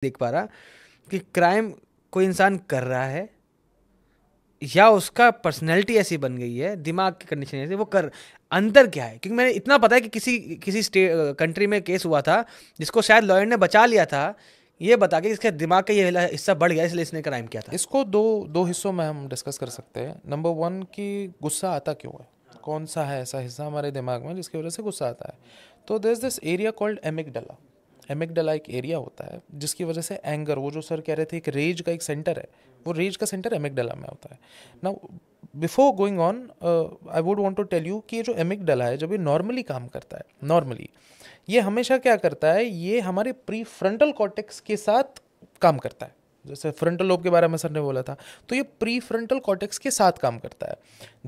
देख पा रहा कि क्राइम कोई इंसान कर रहा है या उसका पर्सनैलिटी ऐसी बन गई है, दिमाग की कंडीशन ऐसी, वो कर अंतर क्या है। क्योंकि मैंने इतना पता है कि किसी किसी स्टेट कंट्री में केस हुआ था जिसको शायद लॉयर ने बचा लिया था, ये बता के इसके दिमाग का ये हिस्सा बढ़ गया इसलिए इसने क्राइम किया था। इसको दो हिस्सों में हम डिस्कस कर सकते हैं। नंबर 1 कि गुस्सा आता क्यों है, कौन सा है ऐसा हिस्सा हमारे दिमाग में जिसकी वजह से गुस्सा आता है। तो there is this area called amygdala. Amygdala एक एरिया होता है जिसकी वजह से एंगर, वो जो सर कह रहे थे एक रेज का एक सेंटर है, वो रेज का सेंटर एमिगडाला में होता है। Now before going on I would want to tell you कि ये जो एमिगडाला है जब ये नॉर्मली काम करता है, नॉर्मली ये हमेशा क्या करता है, ये हमारे प्री फ्रंटल कॉर्टेक्स के साथ काम करता है। जैसे फ्रंटल लोब के बारे में सर ने बोला था, तो ये प्री फ्रंटल कॉर्टेक्स के साथ काम करता है।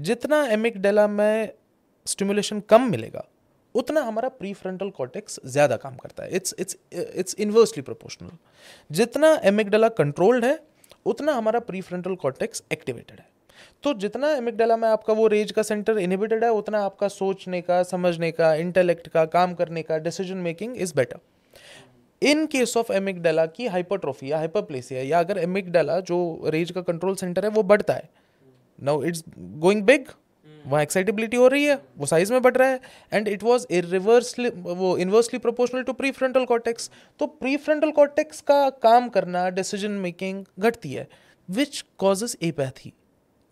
जितना एमिगडाला में स्टिमुलेशन कम मिलेगा उतना हमारा प्री फ्रंटल कॉर्टेक्स ज़्यादा काम करता है। It's inversely proportional. जितना एमिगडाला कंट्रोल्ड है उतना हमारा प्री फ्रंटल कॉर्टेक्स एक्टिवेटेड है। तो जितना एमिगडाला में आपका वो रेज का सेंटर इनहिबिटेड है उतना आपका सोचने का, समझने का, इंटेलेक्ट का, काम करने का, decision making is better. In case of amygdala की हाइपरट्रोफी या हाइपरप्लेसिया, या अगर एमिगडाला जो रेज का कंट्रोल सेंटर है वो बढ़ता है, नाउ इट्स गोइंग बिग, वहाँ एक्साइटेबिलिटी हो रही है, वो साइज में बढ़ रहा है, एंड इट वाज इरिवर्सली वो inversely proportional to prefrontal cortex. तो प्री फ्रंटल कॉर्टेक्स का काम करना, डिसीजन मेकिंग घटती है, which causes apathy.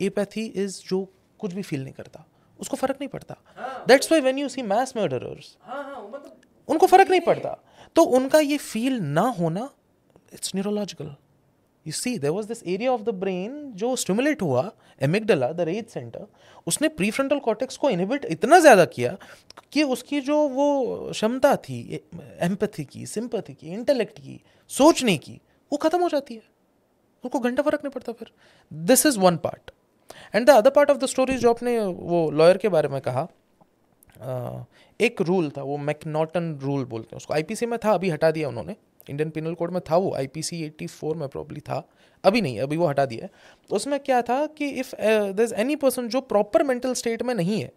Apathy is जो कुछ भी फील नहीं करता, उसको फर्क नहीं पड़ता। That's why when you see mass murderers, उनको फर्क नहीं पड़ता। तो उनका ये फील ना होना, it's neurological. You see there was this area of the brain जो स्टिमुलेट हुआ, एमिगडाला द रेज सेंटर, उसने प्रीफ्रंटल कॉर्टेक्स को इनहिबिट इतना ज़्यादा किया कि उसकी जो वो क्षमता थी एम्पैथी की, सिंपैथी की, इंटेलेक्ट की, सोचने की, वो खत्म हो जाती है। उनको घंटा फर्क नहीं पड़ता फिर। This is one part. And the other part of the story जो आपने वो लॉयर के बारे में कहा, एक रूल था, वो मैकनॉटन रूल बोलते हैं उसको, आईपीसी में था, अभी हटा दिया उन्होंने। इंडियन पिनल कोड में था वो, आईपीसी 84 में प्रॉब्ली था, अभी नहीं, अभी वो हटा दिया है। उसमें क्या था कि if there is any person जो प्रॉपर मेंटल स्टेट में नहीं है,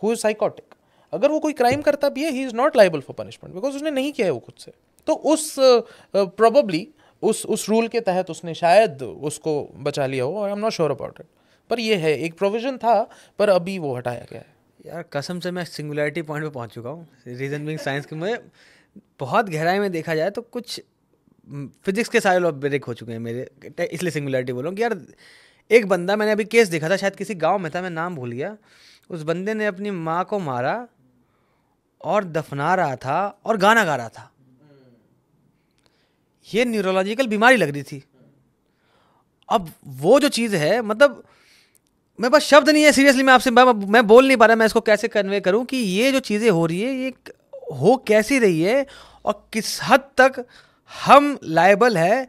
हु इज साइकोटिक, अगर वो कोई क्राइम करता भी है, he is not liable for punishment because उसने नहीं किया है वो खुद से। तो उस प्रोबेबली उस रूल के तहत उसने शायद उसको बचा लिया हो, I am not sure about it. पर ये है, एक प्रोविजन था, पर अभी वो हटाया गया है। यार कसम से मैं सिंगुलैरिटी पॉइंट पे पहुंच चुका हूँ, रीजन बीइंग साइंस के में बहुत गहराई में देखा जाए तो कुछ फिजिक्स के सारे लॉ ब्रेक हो चुके हैं मेरे, इसलिए सिंगुलैरिटी बोल रहा हूँ कि यार एक बंदा, मैंने अभी केस देखा था, शायद किसी गांव में था, मैं नाम भूल गया, उस बंदे ने अपनी माँ को मारा और दफना रहा था और गाना गा रहा था। ये न्यूरोलॉजिकल बीमारी लग रही थी। अब वो जो चीज़ है, मतलब मेरे पास शब्द नहीं है, सीरियसली मैं आपसे मैं बोल नहीं पा रहा मैं इसको कैसे कन्वे करूं कि ये जो चीज़ें हो रही है ये हो कैसी रही है और किस हद तक हम लायबल है।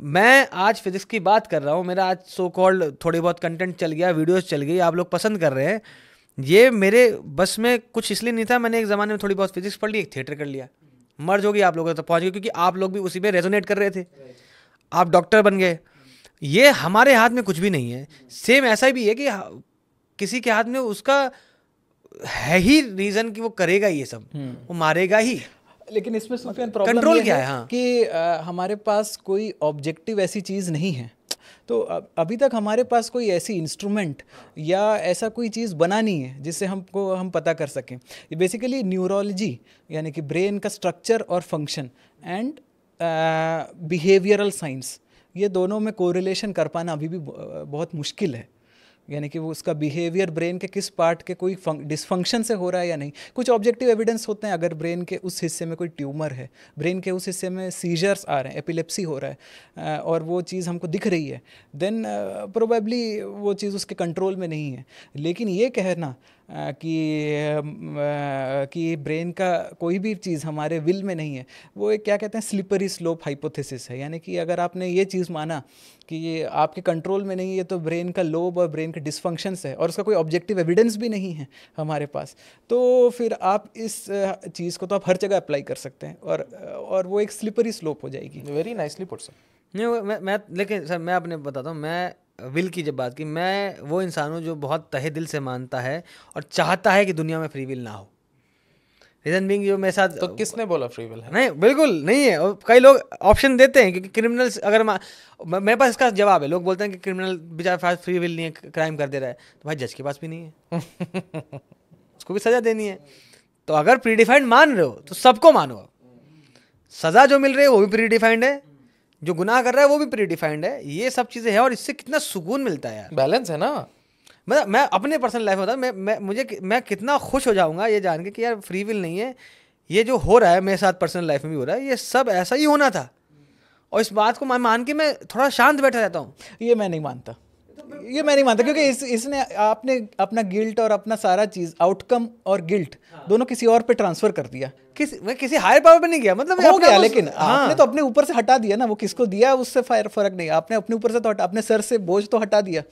मैं आज फिजिक्स की बात कर रहा हूँ, मेरा आज सो कॉल्ड थोड़ी बहुत कंटेंट चल गया, वीडियोस चल गई, आप लोग पसंद कर रहे हैं, ये मेरे बस में कुछ इसलिए नहीं था। मैंने एक ज़माने में थोड़ी बहुत फिजिक्स पढ़ ली, एक थिएटर कर लिया, मर्ज होगी आप लोगों तक पहुँच गई, क्योंकि आप लोग भी उसी पे रेजोनेट कर रहे थे, आप डॉक्टर बन गए। ये हमारे हाथ में कुछ भी नहीं है। सेम ऐसा भी है कि किसी के हाथ में उसका है ही रीजन कि वो करेगा ये सब, वो मारेगा ही। लेकिन इसमें सुफियान प्रॉब्लम कंट्रोल ये क्या है है? हाँ। कि हमारे पास कोई ऑब्जेक्टिव ऐसी चीज़ नहीं है। तो अभी तक हमारे पास कोई ऐसी इंस्ट्रूमेंट या ऐसा कोई चीज़ बना नहीं है जिससे हम पता कर सकें। ये बेसिकली न्यूरोलॉजी यानी कि ब्रेन का स्ट्रक्चर और फंक्शन एंड बिहेवियरल साइंस, ये दोनों में कोरिलेशन कर पाना अभी भी बहुत मुश्किल है। यानी कि वो उसका बिहेवियर ब्रेन के किस पार्ट के कोई डिसफंक्शन से हो रहा है या नहीं। कुछ ऑब्जेक्टिव एविडेंस होते हैं, अगर ब्रेन के उस हिस्से में कोई ट्यूमर है, ब्रेन के उस हिस्से में सीजर्स आ रहे हैं, एपिलेप्सी हो रहा है और वो चीज़ हमको दिख रही है, देन प्रोबेबली वो चीज़ उसके कंट्रोल में नहीं है। लेकिन ये कहना कि ब्रेन का कोई भी चीज़ हमारे विल में नहीं है, वो एक क्या कहते हैं स्लिपरी स्लोप हाइपोथेसिस है। यानी कि अगर आपने ये चीज़ माना कि ये आपके कंट्रोल में नहीं है, तो ब्रेन का लोब और ब्रेन के डिसफंक्शंस है और उसका कोई ऑब्जेक्टिव एविडेंस भी नहीं है हमारे पास, तो फिर आप इस चीज़ को तो आप हर जगह अप्लाई कर सकते हैं और वो एक स्लिपरी स्लोप हो जाएगी। Very nicely put sir. नहीं मैं लेकिन सर मैं अपने बताता हूँ, मैं विल की जब बात की, मैं वो इंसान हूँ जो बहुत तहे दिल से मानता है और चाहता है कि दुनिया में फ्री विल ना हो। रीजन बीइंग जो मेरे साथ तो किसने बोला फ्री विल है? नहीं, बिल्कुल नहीं है। और कई लोग ऑप्शन देते हैं क्योंकि क्रिमिनल्स अगर मेरे पास इसका जवाब है। लोग बोलते हैं कि क्रिमिनल बेचारा फ्री विल नहीं है, क्राइम कर दे रहा है, तो भाई जज के पास भी नहीं है उसको भी सजा देनी है। तो अगर प्रीडिफाइंड मान रहे हो तो सबको मानो, सजा जो मिल रही है वो भी प्रीडिफाइंड है, जो गुनाह कर रहा है वो भी प्रीडिफाइंड है। ये सब चीज़ें हैं और इससे कितना सुकून मिलता है यार। बैलेंस है ना। मैं अपने पर्सनल लाइफ में बता, मैं कितना खुश हो जाऊंगा ये जान के कि यार फ्री विल नहीं है, ये जो हो रहा है मेरे साथ पर्सनल लाइफ में भी हो रहा है, ये सब ऐसा ही होना था। और इस बात को मान के मैं थोड़ा शांत बैठा रहता हूँ। ये मैं नहीं मानता, ये मैं नहीं मानता, क्योंकि इसने आपने अपना गिल्ट और अपना सारा चीज, आउटकम और गिल्ट दोनों किसी और पे ट्रांसफर कर दिया। मैं किसी हायर पावर पे नहीं गया, मतलब हो गया, लेकिन आपने तो अपने ऊपर से हटा दिया ना, वो किसको दिया उससे फर्क नहीं, आपने अपने ऊपर से तो अपने सर से बोझ तो हटा दिया।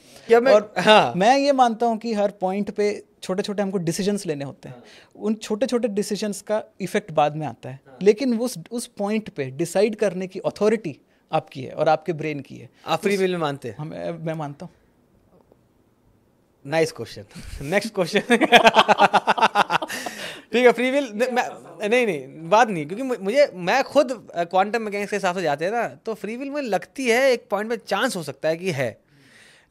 और मैं ये मानता हूँ कि हर पॉइंट पे छोटे छोटे हमको डिसीजंस लेने होते हैं, उन छोटे छोटे डिसीजंस का इफेक्ट बाद में आता है, लेकिन उस पॉइंट पे डिसाइड करने की अथॉरिटी आपकी है और आपके ब्रेन की है। आप फ्री विल में मानते हैं? मैं मानता हूँ। Nice question, next question. ठीक है, फ्री विल नहीं बात नहीं, क्योंकि मैं खुद क्वांटम मैकेनिक्स के हिसाब से जाते हैं ना, तो फ्री विल मुझे लगती है एक पॉइंट पे चांस हो सकता है कि है,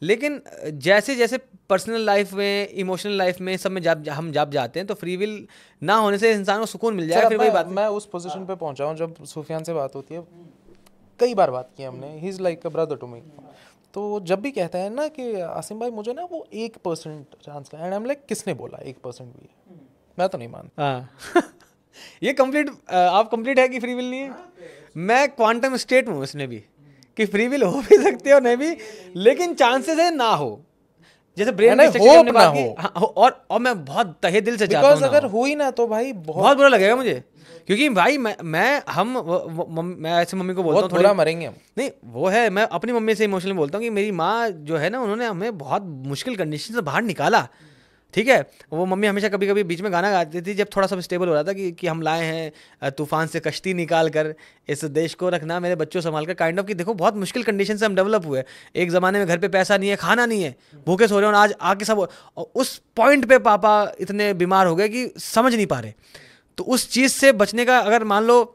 लेकिन जैसे जैसे पर्सनल लाइफ में, इमोशनल लाइफ में, सब में हम जाते हैं, तो फ्री विल ना होने से इंसान को सुकून मिल जाएगा। फिर वही बात, मैं उस पोजीशन पे पहुंचा हूँ जब सुफियान से बात होती है, कई बार बात की हमने, he is like a brother to me. तो जब भी कहता है ना कि आसिम भाई मुझे ना वो 1% चांस का, एंड आई एम लाइक किसने बोला 1% भी है? मैं तो नहीं मानता। हाँ ये कंप्लीट, आप कंप्लीट है कि फ्री विल नहीं है। मैं क्वांटम स्टेट में हूँ इसमें भी, कि फ्री विल हो भी सकती है और नहीं भी, लेकिन चांसेस है ना हो, जैसे ब्रेन में होप ना हो। हाँ, और मैं बहुत तहे दिल से चाहता हूँ, अगर हुई ना तो भाई बहुत बुरा लगेगा मुझे, क्योंकि भाई मैं ऐसे मम्मी को बोलता हूँ थोड़ा मरेंगे हम। नहीं वो है, मैं अपनी मम्मी से इमोशनली बोलता हूँ कि मेरी माँ जो है ना, उन्होंने हमें बहुत मुश्किल कंडीशन से बाहर निकाला। ठीक है, वो मम्मी हमेशा कभी कभी बीच में गाना गाती थी जब थोड़ा सा स्टेबल हो रहा था कि हम लाए हैं तूफान से कश्ती निकाल कर, इस देश को रखना मेरे बच्चों संभाल कर, काइंड ऑफ कि देखो बहुत मुश्किल कंडीशन से हम डेवलप हुए। एक ज़माने में घर पे पैसा नहीं है, खाना नहीं है, भूखे सो रहे हो, और आज आके सब, और उस पॉइंट पे पापा इतने बीमार हो गए कि समझ नहीं पा रहे। तो उस चीज़ से बचने का, अगर मान लो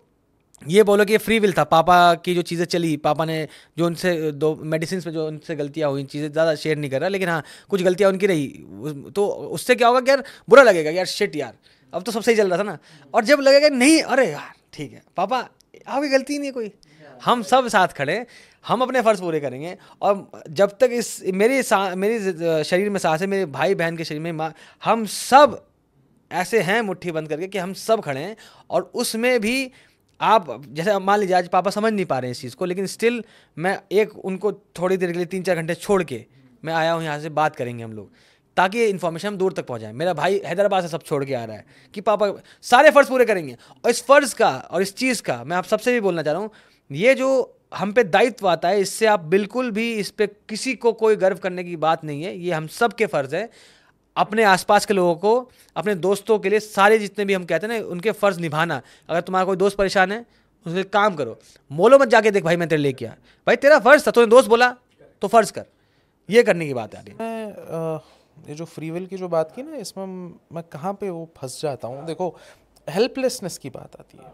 ये बोलो कि ये फ्री विल था, पापा की जो चीज़ें चली, पापा ने जो उनसे दो मेडिसिन में जो उनसे गलतियाँ हुई, चीज़ें ज़्यादा शेयर नहीं कर रहा, लेकिन हाँ कुछ गलतियाँ उनकी रही, तो उससे क्या होगा कि यार बुरा लगेगा, यार शिट यार अब तो सब सही चल रहा था ना। और जब लगेगा नहीं अरे यार ठीक है पापा आपकी गलती नहीं है कोई, हम सब साथ खड़े, हम अपने फ़र्ज़ पूरे करेंगे। और जब तक इस मेरी शरीर में सांस है, मेरे भाई बहन के शरीर में माँ, हम सब ऐसे हैं मुट्ठी बंद करके कि हम सब खड़े हैं। और उसमें भी आप जैसे मान लीजिए आज पापा समझ नहीं पा रहे हैं इस चीज़ को, लेकिन स्टिल मैं एक उनको थोड़ी देर के लिए 3-4 घंटे छोड़ के मैं आया हूँ यहाँ से, बात करेंगे हम लोग, ताकि ये इन्फॉर्मेशन हम दूर तक पहुँचाएं। मेरा भाई हैदराबाद से सब छोड़ के आ रहा है कि पापा सारे फ़र्ज़ पूरे करेंगे। और इस फ़र्ज़ का और इस चीज़ का मैं आप सबसे भी बोलना चाह रहा हूँ, ये जो हम पे दायित्व आता है, इससे आप बिल्कुल भी इस पर किसी को कोई गर्व करने की बात नहीं है। ये हम सब के फ़र्ज़ है, अपने आसपास के लोगों को, अपने दोस्तों के लिए, सारे जितने भी हम कहते हैं ना, उनके फ़र्ज़ निभाना। अगर तुम्हारा कोई दोस्त परेशान है उसके काम करो, मोलो मत जाके देख भाई मैं तेरे लिए किया, भाई तेरा फ़र्ज़ था, तूने दोस्त बोला तो फ़र्ज़ कर, ये करने की बात आ रही है। ये जो फ्री विल की जो बात की ना, इसमें मैं कहाँ पे वो फंस जाता हूँ, देखो हेल्पलेसनेस की बात आती है,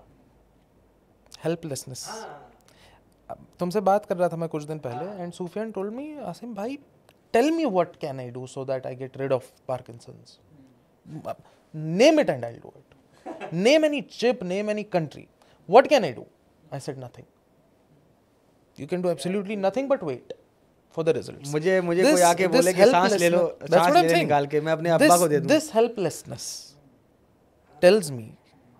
हेल्पलेसनेस। तुमसे बात कर रहा था मैं कुछ दिन पहले, and Sufiyan told me, Asim भाई tell me what can I do so that I get rid of Parkinson's? Name it and I'll do it. Name any chip, name any country. What can I do? I said nothing. You can do absolutely nothing but wait for the results. मुझे कोई आके बोले कि सांस ले लो, सांस ले निकाल के मैं अपने अब्बा को दे दूं। This helplessness tells me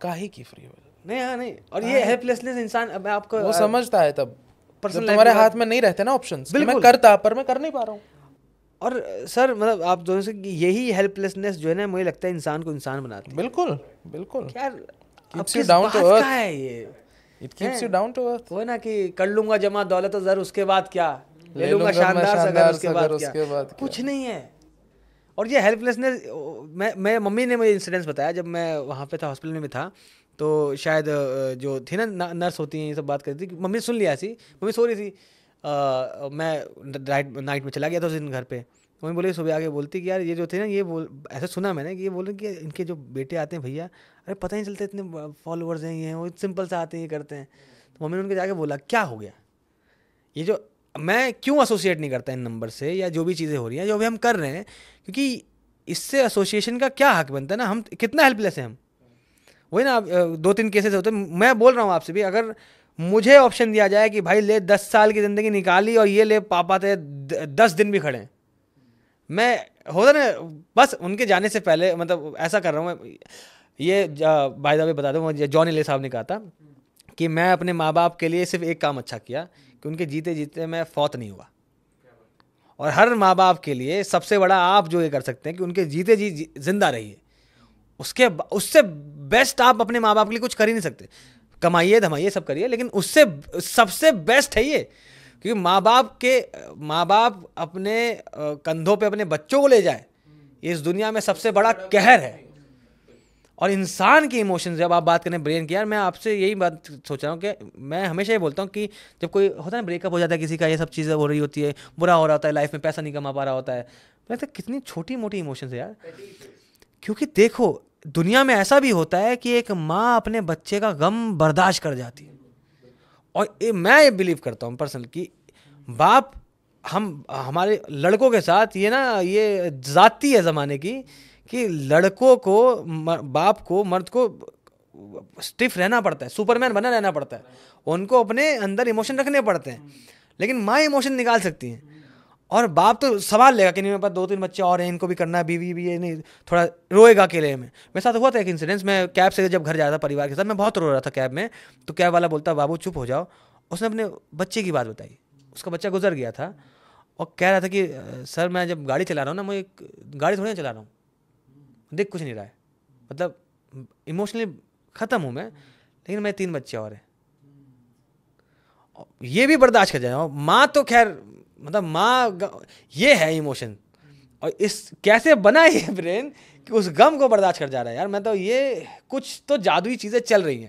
काहे की free will? नहीं हाँ नहीं, और ये हेल्पलेसनेस इंसान अब आपको वो समझता है तब जब तुम्हारे हाथ में नहीं रहते ना ऑप्शंस, मैं करता पर मैं कर नहीं पा रहा हूँ। और सर मतलब आप दोनों से यही हेल्पलेसनेस जो है ना, मुझे लगता है इंसान को इंसान बनाती है। बिल्कुल बिल्कुल यार keeps you down to earth है ये, it keeps you down to earth। वो ना कि कर लूंगा जमा दौलत और ज़र, उसके बाद क्या ले लूंगा शानदार सगर, उसके बाद क्या, कुछ नहीं है। और ये हेल्पलेसनेस, मैं मम्मी ने मुझे इंसिडेंस बताया जब मैं वहाँ पे था, हॉस्पिटल में भी था, तो शायद जो थी ना नर्स होती हैं, ये सब बात कर रही थी, मम्मी सुन लिया ऐसी, मम्मी सो रही थी, मैं नाइट में चला गया था उस दिन घर पे, मम्मी बोले सुबह आके बोलती कि यार ये जो थे ना ये ऐसा सुना मैंने कि ये बोल रहे कि इनके जो बेटे आते हैं भैया, अरे पता ही नहीं चलता इतने फॉलोअर्स हैं ये, वो सिंपल से आते हैं ये करते हैं। तो मम्मी ने उनके जाके बोला क्या हो गया, ये जो मैं क्यों एसोसिएट नहीं करता इन नंबर से, या जो भी चीज़ें हो रही हैं जो अभी हम कर रहे हैं, क्योंकि इससे एसोसिएशन का क्या हक बनता है ना, हम कितना हेल्पलेस हैं हम। वही ना 2-3 केसेस होते हैं, मैं बोल रहा हूँ आपसे भी, अगर मुझे ऑप्शन दिया जाए कि भाई ले 10 साल की ज़िंदगी निकाली और ये ले पापा थे 10 दिन भी खड़े, मैं होता ना बस उनके जाने से पहले, मतलब ऐसा कर रहा हूँ मैं। ये भाई साहब बता दूँ, जॉन एले साहब ने कहा था कि मैं अपने माँ बाप के लिए सिर्फ एक काम अच्छा किया कि उनके जीते जीते मैं फौत नहीं हुआ। और हर माँ बाप के लिए सबसे बड़ा आप जो ये कर सकते हैं कि उनके जीते जी जिंदा रहिए, उससे बेस्ट आप अपने माँ बाप के लिए कुछ कर ही नहीं सकते। कमाइए धमाइए सब करिए, लेकिन उससे सबसे बेस्ट है ये, क्योंकि माँ बाप अपने कंधों पे अपने बच्चों को ले जाए, इस दुनिया में सबसे बड़ा कहर है। और इंसान की इमोशन, जब आप बात करें ब्रेन की, यार मैं आपसे यही बात सोच रहा हूँ कि मैं हमेशा ये बोलता हूँ कि जब कोई होता है ना ब्रेकअप हो जाता है किसी का, ये सब चीज़ें हो रही होती है, बुरा हो रहा होता है, लाइफ में पैसा नहीं कमा पा रहा होता है, मैं तो कितनी छोटी मोटी इमोशंस है यार। क्योंकि देखो दुनिया में ऐसा भी होता है कि एक माँ अपने बच्चे का गम बर्दाश्त कर जाती है, और मैं ये बिलीव करता हूँ पर्सनल कि बाप हमारे लड़कों के साथ ये जाती है ज़माने की कि लड़कों को बाप को मर्द को स्टिफ रहना पड़ता है, सुपरमैन बना रहना पड़ता है, उनको अपने अंदर इमोशन रखने पड़ते हैं। लेकिन माँ इमोशन निकाल सकती हैं, और बाप तो सवाल लेगा कि नहीं मेरे पास 2-3 बच्चे और हैं, इनको भी करना है, बीवी भी है, नहीं थोड़ा रोएगा अकेले में। मेरे साथ हुआ था एक इंसिडेंस, मैं कैब से जब घर जा रहा था परिवार के साथ, मैं बहुत रो रहा था कैब में, तो कैब वाला बोलता बाबू चुप हो जाओ। उसने अपने बच्चे की बात बताई, उसका बच्चा गुजर गया था और कह रहा था कि सर मैं जब गाड़ी चला रहा हूँ ना, मैं गाड़ी थोड़ी ना चला रहा हूँ, देख कुछ नहीं रहा है, मतलब इमोशनली ख़त्म हूँ मैं, लेकिन मैं 3 बच्चे और हैं, ये भी बर्दाश्त कर जाए। माँ तो खैर मतलब माँ ये है इमोशन, और इस कैसे बना ये ब्रेन कि उस गम को बर्दाश्त कर जा रहा है यार। मैं तो ये कुछ तो जादुई चीज़ें चल रही हैं।